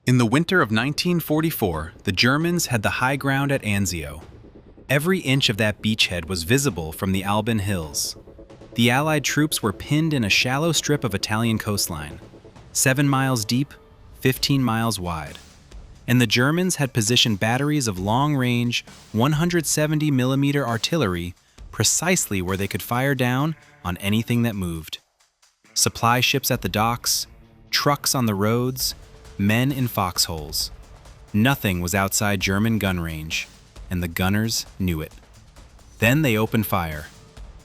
In the winter of 1944, the Germans had the high ground at Anzio. Every inch of that beachhead was visible from the Alban Hills. The Allied troops were pinned in a shallow strip of Italian coastline, 7 miles deep, 15 miles wide. And the Germans had positioned batteries of long-range, 170mm artillery precisely where they could fire down on anything that moved. Supply ships at the docks, trucks on the roads, men in foxholes. Nothing was outside German gun range, and the gunners knew it. Then they opened fire,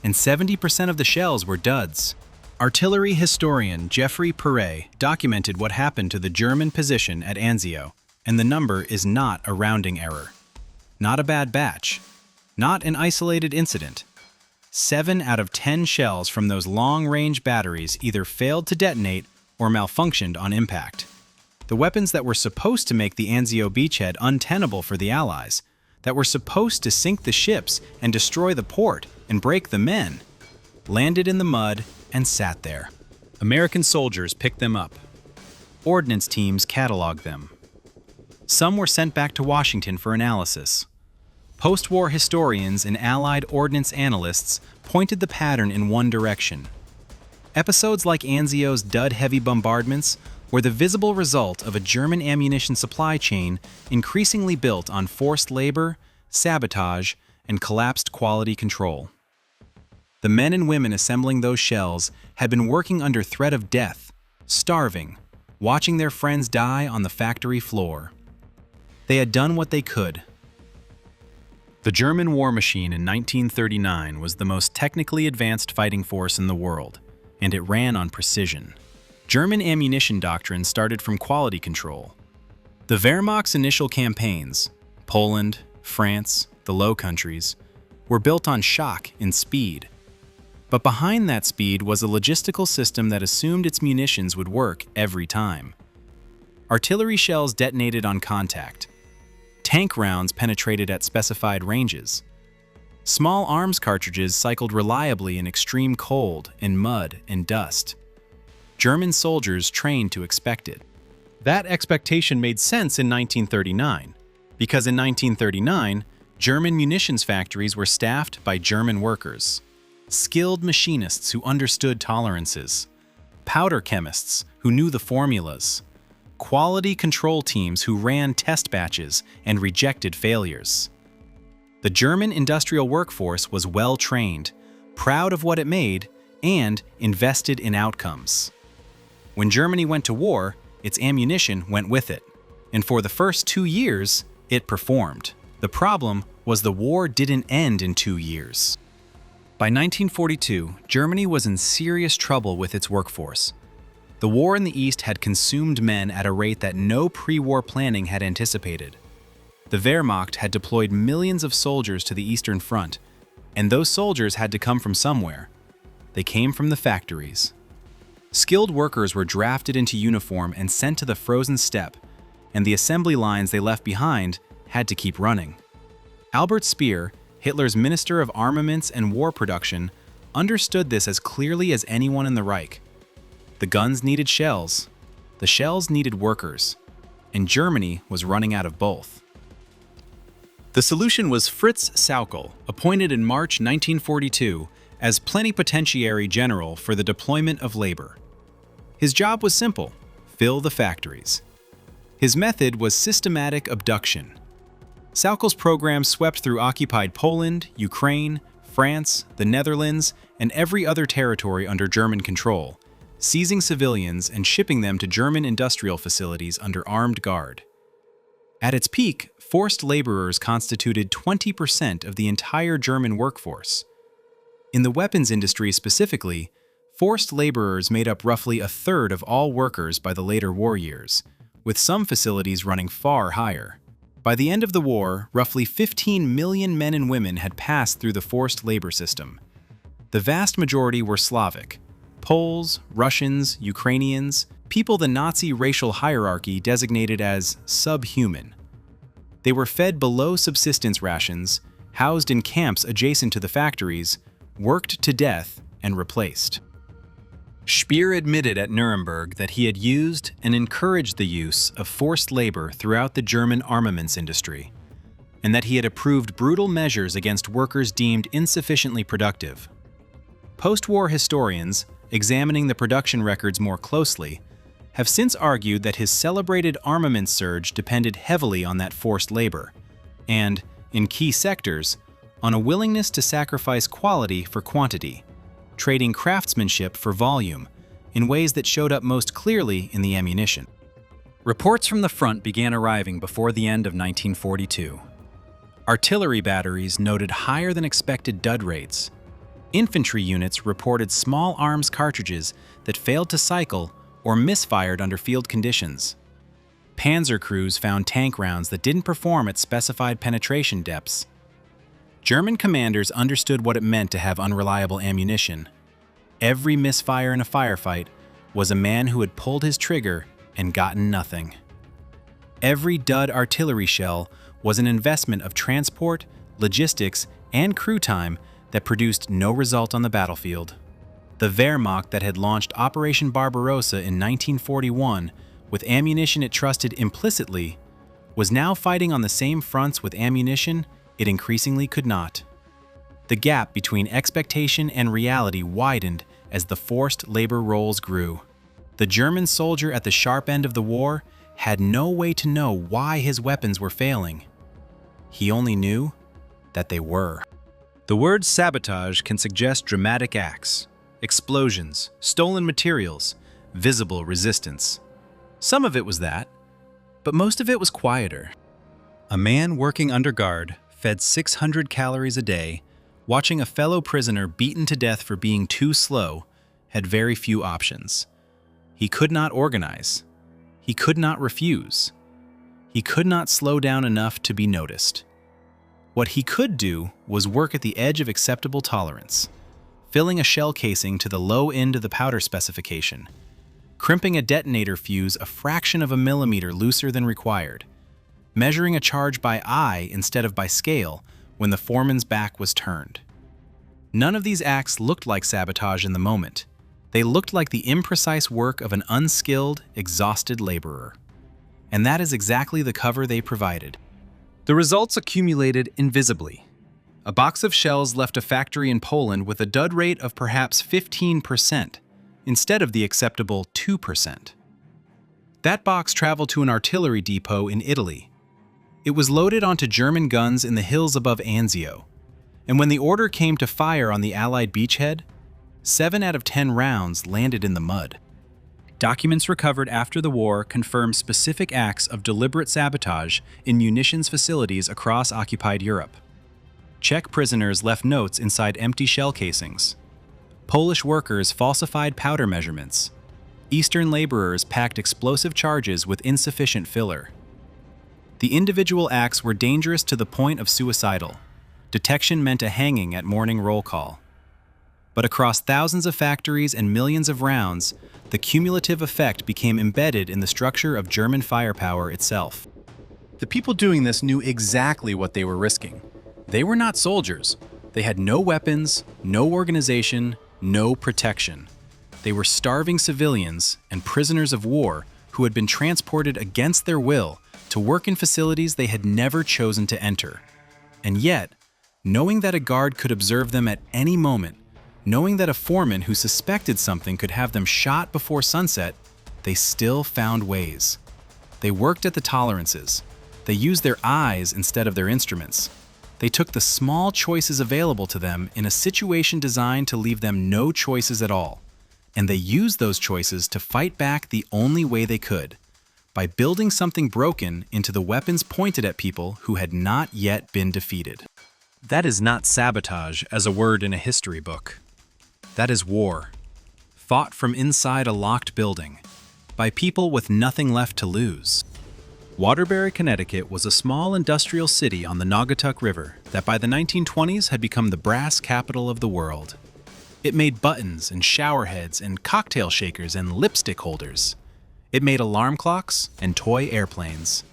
and 70% of the shells were duds. Artillery historian Geoffrey Perret documented what happened to the German position at Anzio, and the number is not a rounding error. Not a bad batch. Not an isolated incident. 7 out of 10 shells from those long-range batteries either failed to detonate or malfunctioned on impact. The weapons that were supposed to make the Anzio beachhead untenable for the Allies, that were supposed to sink the ships and destroy the port and break the men, landed in the mud and sat there. American soldiers picked them up. Ordnance teams cataloged them. Some were sent back to Washington for analysis. Post-war historians and Allied ordnance analysts pointed the pattern in one direction. Episodes like Anzio's dud-heavy bombardments were the visible result of a German ammunition supply chain increasingly built on forced labor, sabotage, and collapsed quality control. The men and women assembling those shells had been working under threat of death, starving, watching their friends die on the factory floor. They had done what they could. The German war machine in 1939 was the most technically advanced fighting force in the world, and it ran on precision. German ammunition doctrine started from quality control. The Wehrmacht's initial campaigns, Poland, France, the Low Countries, were built on shock and speed. But behind that speed was a logistical system that assumed its munitions would work every time. Artillery shells detonated on contact. Tank rounds penetrated at specified ranges. Small arms cartridges cycled reliably in extreme cold and mud and dust. German soldiers trained to expect it. That expectation made sense in 1939, because in 1939, German munitions factories were staffed by German workers, skilled machinists who understood tolerances, powder chemists who knew the formulas, quality control teams who ran test batches and rejected failures. The German industrial workforce was well-trained, proud of what it made, and invested in outcomes. When Germany went to war, its ammunition went with it, and for the first 2 years, it performed. The problem was the war didn't end in 2 years. By 1942, Germany was in serious trouble with its workforce. The war in the East had consumed men at a rate that no pre-war planning had anticipated. The Wehrmacht had deployed millions of soldiers to the Eastern Front, and those soldiers had to come from somewhere. They came from the factories. Skilled workers were drafted into uniform and sent to the frozen steppe, and the assembly lines they left behind had to keep running. Albert Speer, Hitler's Minister of Armaments and War Production, understood this as clearly as anyone in the Reich. The guns needed shells, the shells needed workers, and Germany was running out of both. The solution was Fritz Sauckel, appointed in March 1942 as plenipotentiary general for the deployment of labor. His job was simple: fill the factories. His method was systematic abduction. Sauckel's program swept through occupied Poland, Ukraine, France, the Netherlands, and every other territory under German control, seizing civilians and shipping them to German industrial facilities under armed guard. At its peak, forced laborers constituted 20% of the entire German workforce. In the weapons industry specifically, forced laborers made up roughly a third of all workers by the later war years, with some facilities running far higher. By the end of the war, roughly 15 million men and women had passed through the forced labor system. The vast majority were Slavic: Poles, Russians, Ukrainians, people the Nazi racial hierarchy designated as subhuman. They were fed below subsistence rations, housed in camps adjacent to the factories, worked to death, and replaced. Speer admitted at Nuremberg that he had used and encouraged the use of forced labor throughout the German armaments industry, and that he had approved brutal measures against workers deemed insufficiently productive. Post-war historians, examining the production records more closely, have since argued that his celebrated armaments surge depended heavily on that forced labor, and, in key sectors, on a willingness to sacrifice quality for quantity, trading craftsmanship for volume, in ways that showed up most clearly in the ammunition. Reports from the front began arriving before the end of 1942. Artillery batteries noted higher than expected dud rates. Infantry units reported small arms cartridges that failed to cycle or misfired under field conditions. Panzer crews found tank rounds that didn't perform at specified penetration depths. German commanders understood what it meant to have unreliable ammunition. Every misfire in a firefight was a man who had pulled his trigger and gotten nothing. Every dud artillery shell was an investment of transport, logistics, and crew time that produced no result on the battlefield. The Wehrmacht that had launched Operation Barbarossa in 1941 with ammunition it trusted implicitly was now fighting on the same fronts with ammunition it increasingly could not. The gap between expectation and reality widened as the forced labor roles grew. The German soldier at the sharp end of the war had no way to know why his weapons were failing. He only knew that they were. The word sabotage can suggest dramatic acts, explosions, stolen materials, visible resistance. Some of it was that, but most of it was quieter. A man working under guard, fed 600 calories a day, watching a fellow prisoner beaten to death for being too slow, had very few options. He could not organize. He could not refuse. He could not slow down enough to be noticed. What he could do was work at the edge of acceptable tolerance, filling a shell casing to the low end of the powder specification, crimping a detonator fuse a fraction of a millimeter looser than required, measuring a charge by eye instead of by scale when the foreman's back was turned. None of these acts looked like sabotage in the moment. They looked like the imprecise work of an unskilled, exhausted laborer. And that is exactly the cover they provided. The results accumulated invisibly. A box of shells left a factory in Poland with a dud rate of perhaps 15%, instead of the acceptable 2%. That box traveled to an artillery depot in Italy. It was loaded onto German guns in the hills above Anzio, and when the order came to fire on the Allied beachhead, 7 out of 10 rounds landed in the mud. Documents recovered after the war confirm specific acts of deliberate sabotage in munitions facilities across occupied Europe. Czech prisoners left notes inside empty shell casings. Polish workers falsified powder measurements. Eastern laborers packed explosive charges with insufficient filler. The individual acts were dangerous to the point of suicidal. Detection meant a hanging at morning roll call. But across thousands of factories and millions of rounds, the cumulative effect became embedded in the structure of German firepower itself. The people doing this knew exactly what they were risking. They were not soldiers. They had no weapons, no organization, no protection. They were starving civilians and prisoners of war who had been transported against their will to work in facilities they had never chosen to enter. And yet, knowing that a guard could observe them at any moment, knowing that a foreman who suspected something could have them shot before sunset, they still found ways. They worked at the tolerances. They used their eyes instead of their instruments. They took the small choices available to them in a situation designed to leave them no choices at all. And they used those choices to fight back the only way they could, by building something broken into the weapons pointed at people who had not yet been defeated. That is not sabotage as a word in a history book. That is war, fought from inside a locked building, by people with nothing left to lose. Waterbury, Connecticut was a small industrial city on the Naugatuck River that by the 1920s had become the brass capital of the world. It made buttons and shower heads and cocktail shakers and lipstick holders. It made alarm clocks and toy airplanes.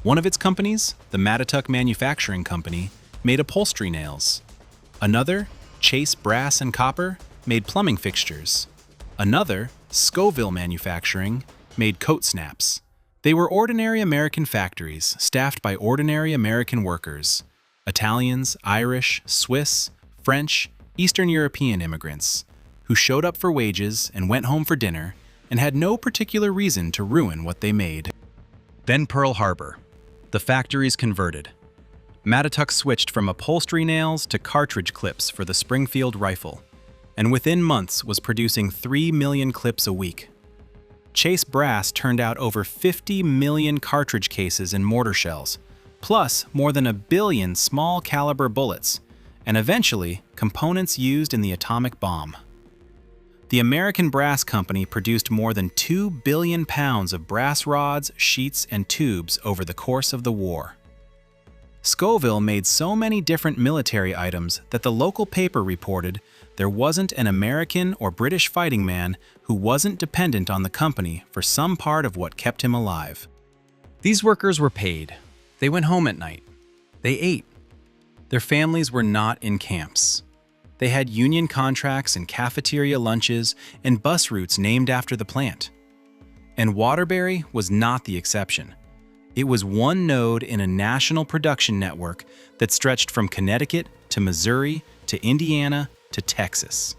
One of its companies, the Mattituck Manufacturing Company, made upholstery nails. Another, Chase Brass and Copper, made plumbing fixtures. Another, Scoville Manufacturing, made coat snaps. They were ordinary American factories staffed by ordinary American workers, Italians, Irish, Swiss, French, Eastern European immigrants, who showed up for wages and went home for dinner and had no particular reason to ruin what they made. Then Pearl Harbor. The factories converted. Mattituck switched from upholstery nails to cartridge clips for the Springfield rifle, and within months was producing 3 million clips a week. Chase Brass turned out over 50 million cartridge cases and mortar shells, plus more than 1 billion small caliber bullets, and eventually components used in the atomic bomb. The American Brass Company produced more than 2 billion pounds of brass rods, sheets, and tubes over the course of the war. Scoville made so many different military items that the local paper reported there wasn't an American or British fighting man who wasn't dependent on the company for some part of what kept him alive. These workers were paid. They went home at night. They ate. Their families were not in camps. They had union contracts and cafeteria lunches and bus routes named after the plant. And Waterbury was not the exception. It was one node in a national production network that stretched from Connecticut to Missouri to Indiana to Texas.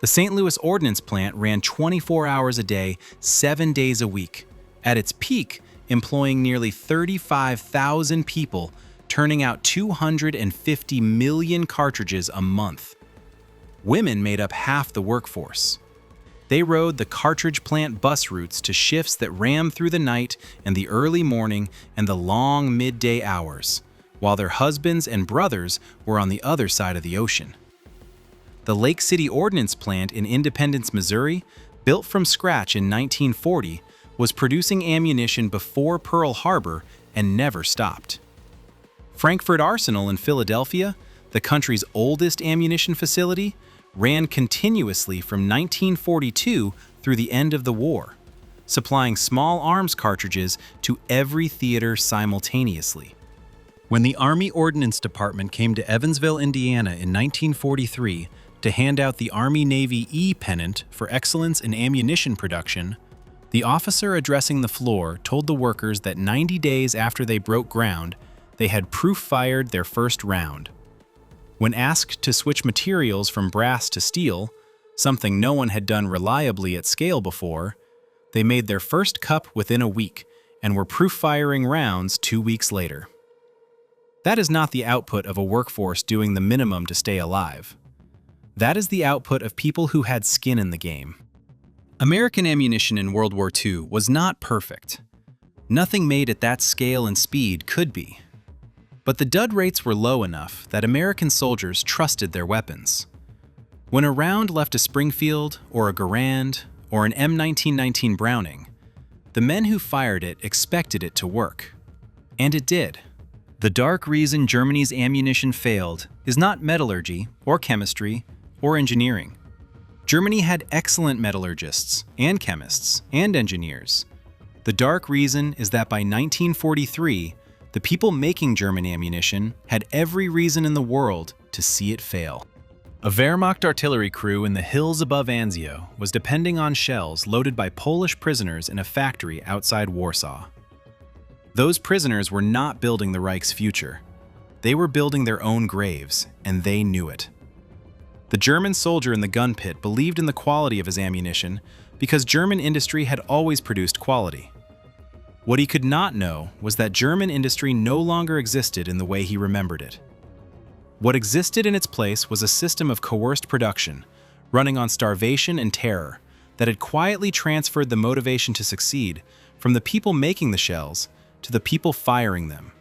The St. Louis Ordnance Plant ran 24 hours a day, 7 days a week, at its peak employing nearly 35,000 people, turning out 250 million cartridges a month. Women made up half the workforce. They rode the cartridge plant bus routes to shifts that rammed through the night and the early morning and the long midday hours, while their husbands and brothers were on the other side of the ocean. The Lake City Ordnance Plant in Independence, Missouri, built from scratch in 1940, was producing ammunition before Pearl Harbor and never stopped. Frankfurt Arsenal in Philadelphia, the country's oldest ammunition facility, ran continuously from 1942 through the end of the war, supplying small arms cartridges to every theater simultaneously. When the Army Ordnance Department came to Evansville, Indiana in 1943 to hand out the Army-Navy E pennant for excellence in ammunition production, the officer addressing the floor told the workers that 90 days after they broke ground, they had proof-fired their first round. When asked to switch materials from brass to steel, something no one had done reliably at scale before, they made their first cup within a week and were proof-firing rounds 2 weeks later. That is not the output of a workforce doing the minimum to stay alive. That is the output of people who had skin in the game. American ammunition in World War II was not perfect. Nothing made at that scale and speed could be. But the dud rates were low enough that American soldiers trusted their weapons. When a round left a Springfield, or a Garand, or an M1919 Browning, the men who fired it expected it to work. And it did. The dark reason Germany's ammunition failed is not metallurgy, or chemistry, or engineering. Germany had excellent metallurgists, and chemists, and engineers. The dark reason is that by 1943, the people making German ammunition had every reason in the world to see it fail. A Wehrmacht artillery crew in the hills above Anzio was depending on shells loaded by Polish prisoners in a factory outside Warsaw. Those prisoners were not building the Reich's future. They were building their own graves, and they knew it. The German soldier in the gun pit believed in the quality of his ammunition because German industry had always produced quality. What he could not know was that German industry no longer existed in the way he remembered it. What existed in its place was a system of coerced production, running on starvation and terror, that had quietly transferred the motivation to succeed from the people making the shells to the people firing them.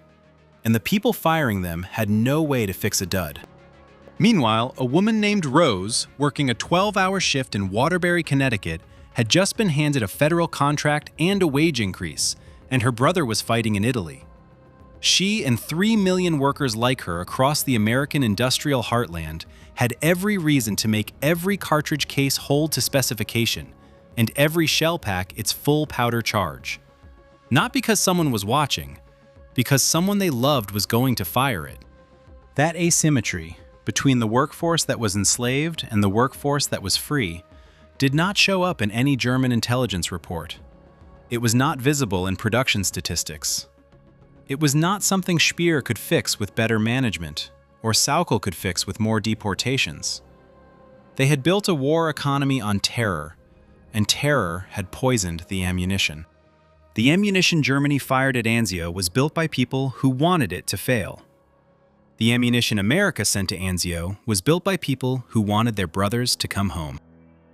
And the people firing them had no way to fix a dud. Meanwhile, a woman named Rose, working a 12-hour shift in Waterbury, Connecticut, had just been handed a federal contract and a wage increase, and her brother was fighting in Italy. She and 3 million workers like her across the American industrial heartland had every reason to make every cartridge case hold to specification, and every shell pack its full powder charge. Not because someone was watching, because someone they loved was going to fire it. That asymmetry between the workforce that was enslaved and the workforce that was free did not show up in any German intelligence report. It was not visible in production statistics. It was not something Speer could fix with better management, or Sauckel could fix with more deportations. They had built a war economy on terror, and terror had poisoned the ammunition. The ammunition Germany fired at Anzio was built by people who wanted it to fail. The ammunition America sent to Anzio was built by people who wanted their brothers to come home.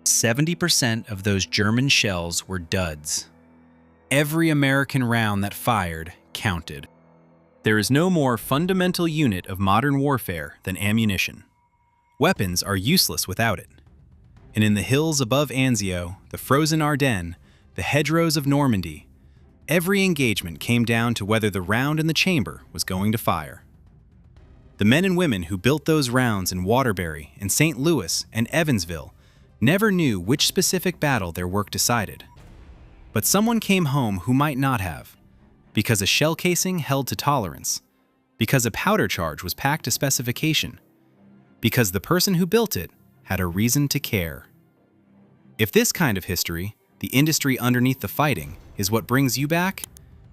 70% of those German shells were duds. Every American round that fired counted. There is no more fundamental unit of modern warfare than ammunition. Weapons are useless without it. And in the hills above Anzio, the frozen Ardennes, the hedgerows of Normandy, every engagement came down to whether the round in the chamber was going to fire. The men and women who built those rounds in Waterbury and St. Louis and Evansville never knew which specific battle their work decided. But someone came home who might not have, because a shell casing held to tolerance, because a powder charge was packed to specification, because the person who built it had a reason to care. If this kind of history, the industry underneath the fighting, is what brings you back,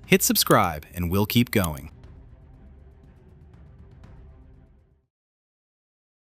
hit subscribe and we'll keep going.